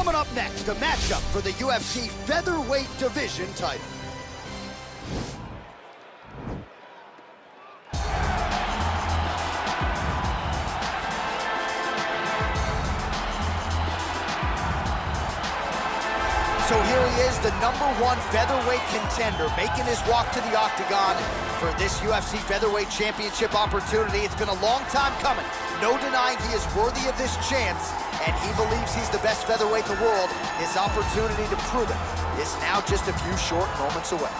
Coming up next, a matchup for the UFC featherweight division title. So here he is, the #1 featherweight contender, making his walk to the octagon for this UFC featherweight championship opportunity. It's been a long time coming. No denying he is worthy of this chance, and he believes he's the best featherweight in the world. His opportunity to prove it is now just a few short moments away.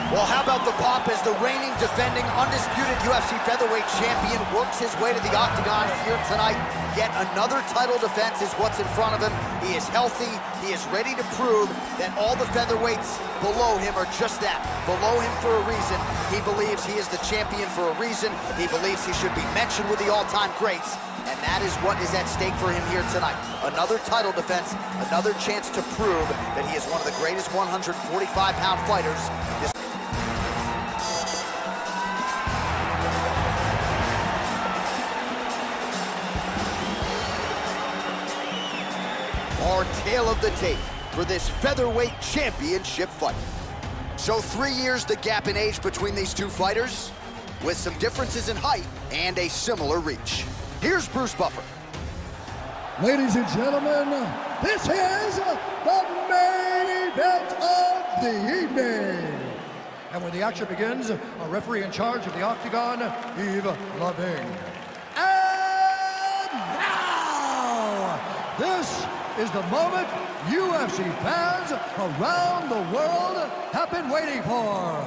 Well, how about the pop as the reigning, defending, undisputed UFC featherweight champion works his way to the octagon here tonight. Yet another title defense is what's in front of him. He is healthy. He is ready to prove that all the featherweights below him are just that, below him for a reason. He believes he is the champion for a reason. He believes he should be mentioned with the all-time greats. And that is what is at stake for him here tonight. Another title defense, another chance to prove that he is one of the greatest 145-pound fighters. Our tale of the tape for this featherweight championship fight. So 3 years the gap in age between these two fighters, with some differences in height and a similar reach. Here's Bruce Buffer. Ladies and gentlemen, this is the main event of the evening. And when the action begins, a referee in charge of the octagon, Yves Lavigne. And now, this is the moment UFC fans around the world have been waiting for.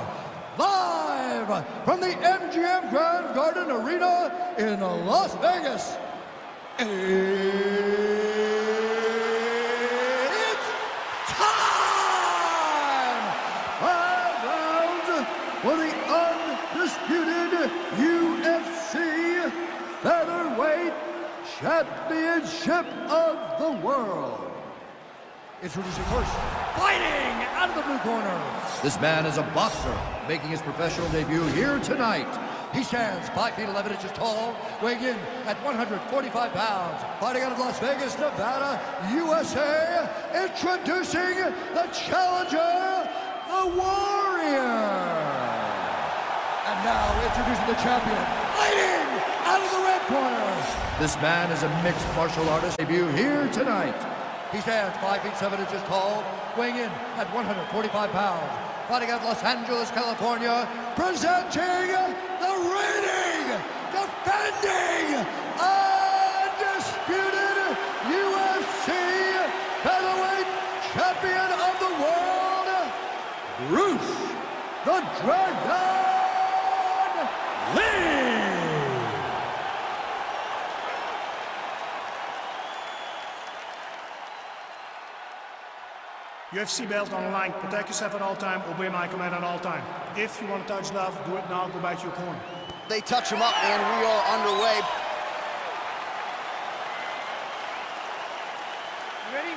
Live from the MGM Grand Garden Arena in Las Vegas. It's time! 5 rounds for the undisputed UFC Featherweight Championship of the World. Introducing first, fighting out of the blue corner. This man is a boxer, making his professional debut here tonight. He stands 5 feet 11 inches tall, weighing in at 145 pounds. Fighting out of Las Vegas, Nevada, USA. Introducing the challenger, the Warrior. And now introducing the champion, fighting out of the red corner. This man is a mixed martial artist debut here tonight. He stands 5 feet 7 inches tall, weighing in at 145 pounds. Fighting out of Los Angeles, California, presenting the reigning, defending, undisputed UFC featherweight champion of the world, Bruce the Dragon Lee. UFC belt on the line. Protect yourself at all time. Obey my command at all time. If you want to touch love, do it now. Go back to your corner. They touch him up, and we are underway. You ready?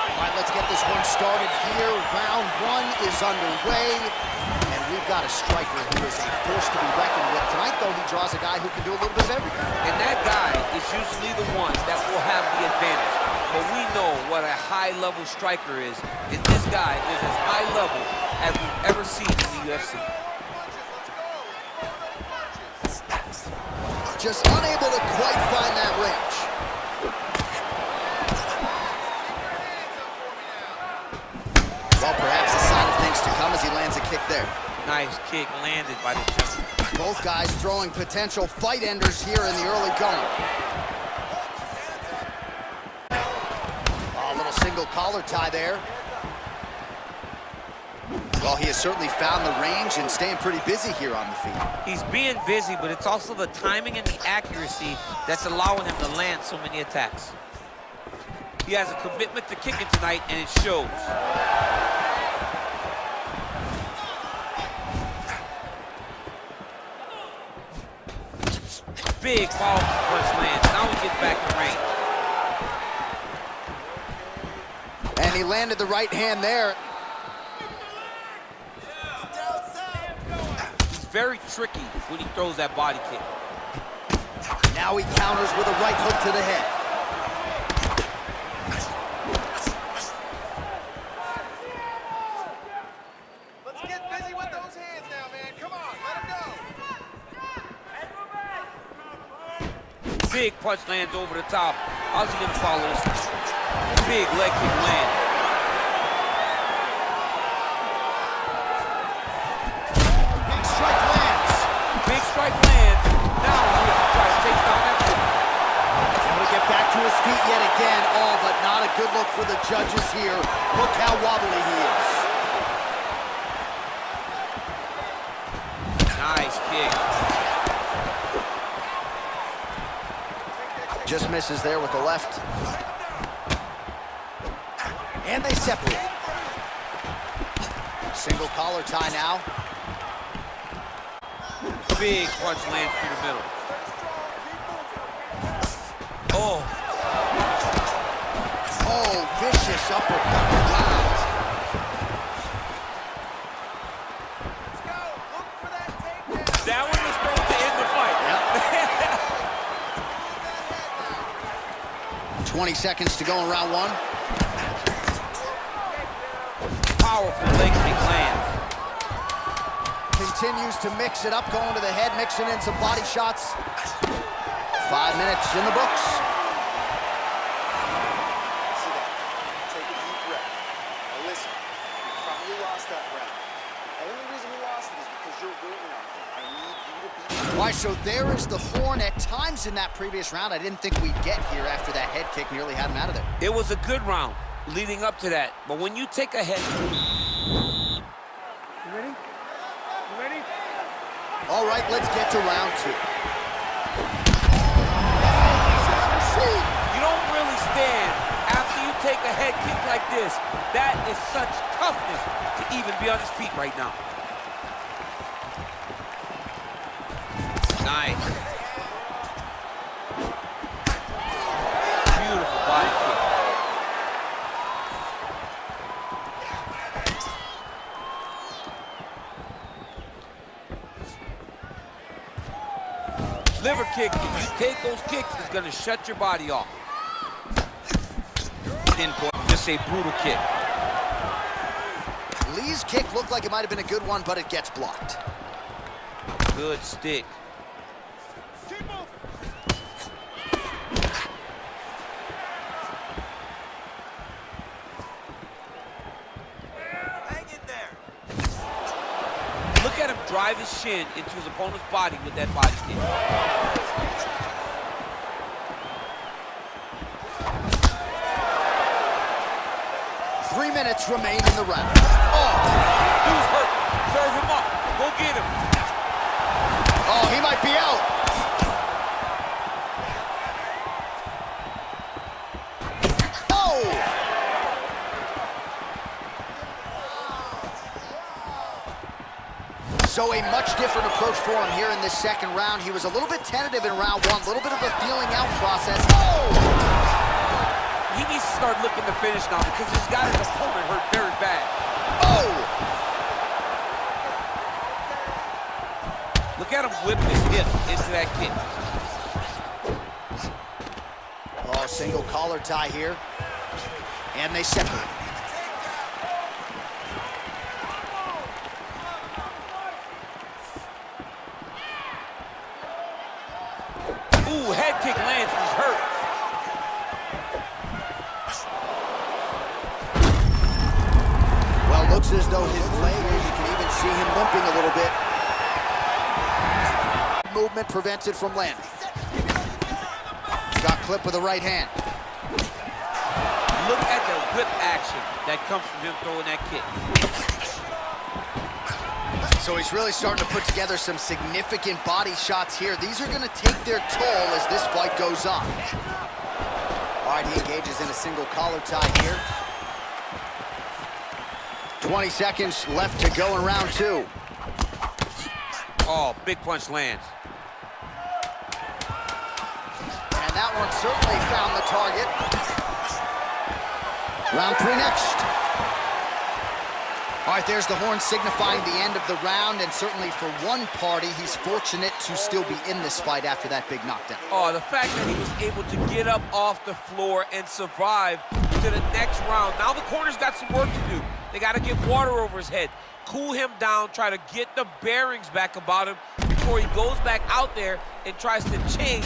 All right, let's get this one started here. Round 1 is underway. We've got a striker who is a force to be reckoned with. Tonight, though, he draws a guy who can do a little bit of everything. And that guy is usually the one that will have the advantage. But we know what a high-level striker is, and this guy is as high level as we've ever seen in the UFC. Just unable to quite find that range. Well, perhaps a sign of things to come as he lands a kick there. Nice kick landed by the gentleman. Both guys throwing potential fight enders here in the early going. A little single collar tie there. Well, he has certainly found the range and staying pretty busy here on the feet. He's being busy, but it's also the timing and the accuracy that's allowing him to land so many attacks. He has a commitment to kicking tonight, and it shows. Big, powerful punch lands. Now he gets back to range. And he landed the right hand there. He's very tricky when he throws that body kick. Now he counters with a right hook to the head. Let's get busy with those hands now, man. Come on, let him go. Big punch lands over the top. How's he gonna follow this? Big leg kick land. Big strike lands. Big strike lands. Now he has to try to take down that kick. Able to get back to his feet yet again. Oh, but not a good look for the judges here. Look how wobbly he is. Nice kick. Just misses there with the left. And they separate. Single collar tie now. Big punch lands through the middle. Oh. Oh, vicious uppercut. Wow. Let's go. Look for that takedown. That one was supposed to end the fight. Yep. 20 seconds to go in round one. Powerful leg kick lands. Continues to mix it up, going to the head, mixing in some body shots. 5 minutes in the books. Sit down. Take a deep breath. Now listen, you probably lost that round. The only reason we lost it is because you're waiting out there. I need you to be... Why, so there is the horn at times in that previous round. I didn't think we'd get here after that head kick nearly had him out of there. It was a good round leading up to that, but when you take a head... You ready? You ready? All right, let's get to round two. You don't really stand after you take a head kick like this. That is such toughness to even be on his feet right now. Nice. Beautiful body kick. Liver kick, if you take those kicks, it's gonna shut your body off. Pinpoint, just a brutal kick. Lee's kick looked like it might have been a good one, but it gets blocked. Good stick. Hang in there. Look at him drive his shin into his opponent's body with that body kick. 3 minutes remain in the round. Oh, dude's hurt. Serve him up. Go get him. Oh, he might be out. Oh! So a much different approach for him here in this second round. He was a little bit tentative in round one, a little bit of a feeling out process. Oh! He needs to start looking to finish now because he's got his opponent hurt very bad. Oh! Look at him whip his hip into that kick. Oh, single collar tie here. And they separate. Ooh, head kick lands, he's hurt. Well, looks as though his leg, you can even see him limping a little bit. Movement prevented from landing. Got clipped with the right hand. Look at the whip action that comes from him throwing that kick. So he's really starting to put together some significant body shots here. These are going to take their toll as this fight goes on. All right, he engages in a single collar tie here. 20 seconds left to go in round 2. Oh, big punch lands. And that one certainly found the target. Round 3 next. All right, there's the horn signifying the end of the round, and certainly for one party, he's fortunate to still be in this fight after that big knockdown. Oh, the fact that he was able to get up off the floor and survive to the next round. Now the corner's got some work to do. They got to get water over his head, cool him down, try to get the bearings back about him before he goes back out there and tries to change.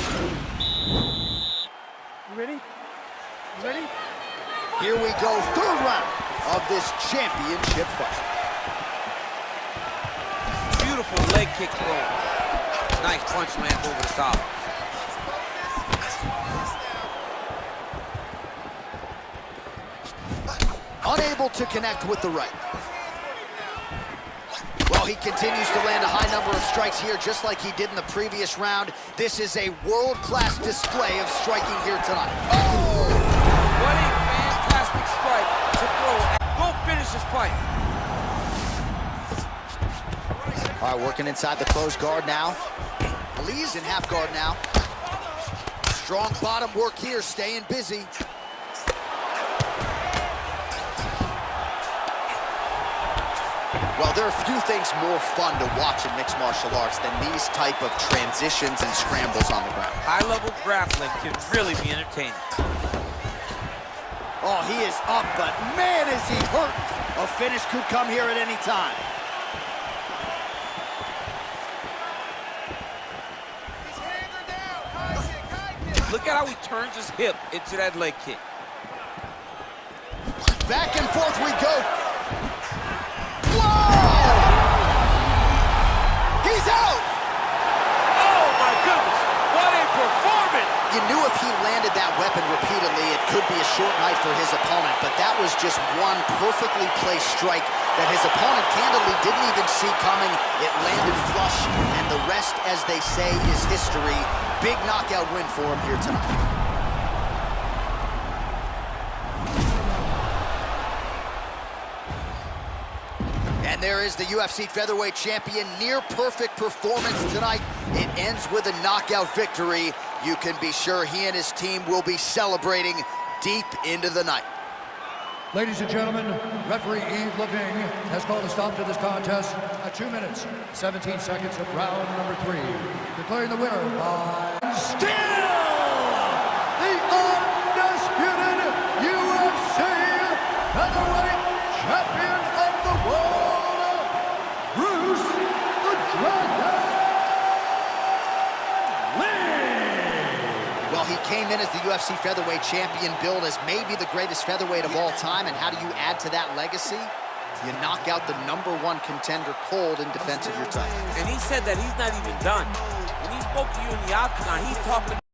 You ready? You ready? Here we go, 3rd round of this championship fight. Beautiful leg kick throw. Nice punch lands over the top. Unable to connect with the right. Well, he continues to land a high number of strikes here, just like he did in the previous round. This is a world-class display of striking here tonight. Oh! What a fantastic strike to throw. Go finish this fight. All right, working inside the closed guard now. Lee's in half guard now. Strong bottom work here, staying busy. Well, there are few things more fun to watch in mixed martial arts than these type of transitions and scrambles on the ground. High-level grappling can really be entertaining. Oh, he is up, but man, is he hurt. A finish could come here at any time. Look at how he turns his hip into that leg kick. Back and forth we go. He's out! Oh, my goodness. What a performance. You knew if he landed that weapon repeatedly, it could be a short night for his opponent, but that was just one perfectly placed strike that his opponent candidly didn't even see coming. It landed flush, and the rest, as they say, is history. Big knockout win for him here tonight. And there is the UFC featherweight champion. Near perfect performance tonight. It ends with a knockout victory. You can be sure he and his team will be celebrating deep into the night. Ladies and gentlemen, referee Yves Leving has called a stop to this contest at 2 minutes, 17 seconds of round number 3. Declaring the winner by still the undisputed UFC featherweight champion of the world, Bruce the Dragon Lee. Well, he came in as the UFC featherweight champion, billed as maybe the greatest featherweight of all time. And how do you add to that legacy? You knock out the #1 contender cold in defense of your title. And he said that he's not even done. When he spoke to you in the octagon, he's talking